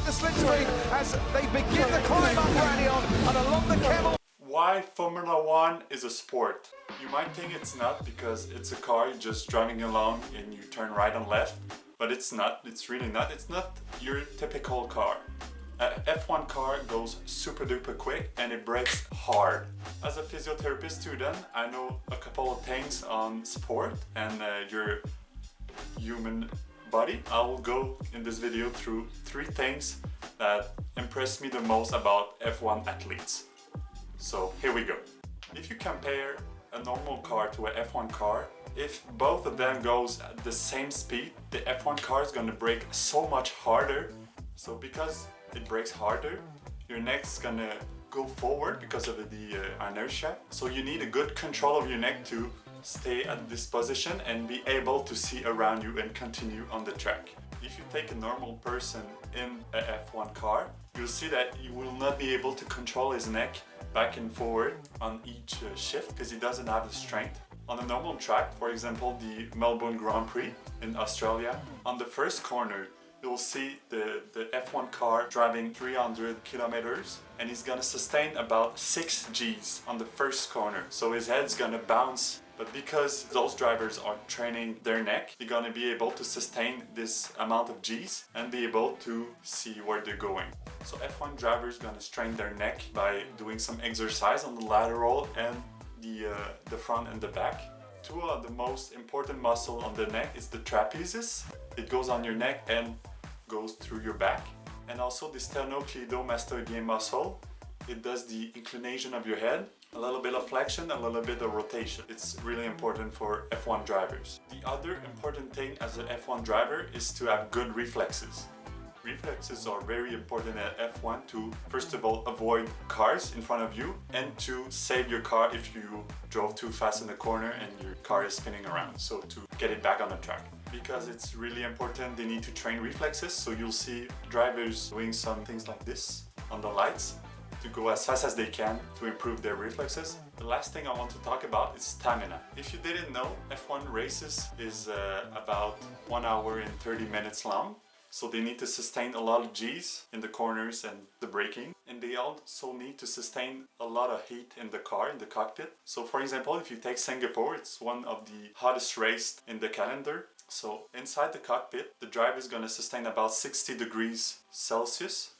the slipstream as they begin the climb up Radion and along the Camel. Why Formula One is a sport? You might think it's not because it's a car you're just driving along and you turn right and left, but it's not, it's really not. It's not your typical car. A F1 car goes super duper quick and it brakes hard. As a physiotherapist student, I know a couple of things on sport and your human body. I will go in this video through 3 things that impressed me the most about F1 athletes. So here we go. If you compare a normal car to an F1 car, if both of them goes at the same speed, the F1 car is going to brake so much harder. So because it brakes harder, your neck's going to go forward because of the inertia. So you need a good control of your neck to stay at this position and be able to see around you and continue on the track. If you take a normal person in a F1 car, you'll see that he will not be able to control his neck back and forward on each shift because he doesn't have the strength. On a normal track, for example the Melbourne Grand Prix in Australia, on the first corner you'll see the F1 car driving 300 kilometers and he's gonna sustain about 6 Gs on the first corner. So his head's gonna bounce, but because those drivers are training their neck, they're gonna be able to sustain this amount of Gs and be able to see where they're going. So F1 drivers gonna strain their neck by doing some exercise on the lateral and the front and the back. 2 of the most important muscle on the neck is the trapezius. It goes on your neck and goes through your back. And also the sternocleidomastoidea muscle. It does the inclination of your head, a little bit of flexion, a little bit of rotation. It's really important for F1 drivers. The other important thing as an F1 driver is to have good reflexes. Reflexes are very important at F1 to, first of all, avoid cars in front of you and to save your car if you drove too fast in the corner and your car is spinning around. So to get it back on the track. Because it's really important, they need to train reflexes. So you'll see drivers doing some things like this on the lights to go as fast as they can to improve their reflexes. The last thing I want to talk about is stamina. If you didn't know, F1 races is about 1 hour and 30 minutes long. So they need to sustain a lot of Gs in the corners and the braking. And they also need to sustain a lot of heat in the car, in the cockpit. So for example, if you take Singapore, it's one of the hottest races in the calendar. So inside the cockpit, the driver is going to sustain about 60 degrees Celsius,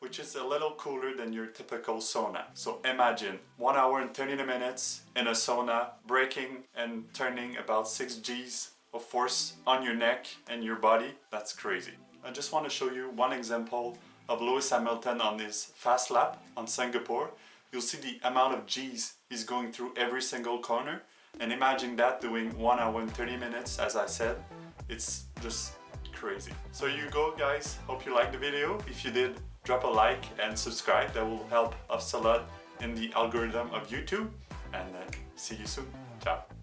which is a little cooler than your typical sauna. So imagine 1 hour and 30 minutes in a sauna, braking and turning about 6 Gs of force on your neck and your body. That's crazy. I just want to show you one example of Lewis Hamilton on his fast lap on Singapore. You'll see the amount of Gs he's going through every single corner. And imagine that doing 1 hour and 30 minutes, as I said. It's just crazy. So you go guys, hope you liked the video. If you did, drop a like and subscribe. That will help us a lot in the algorithm of YouTube. And see you soon. Ciao.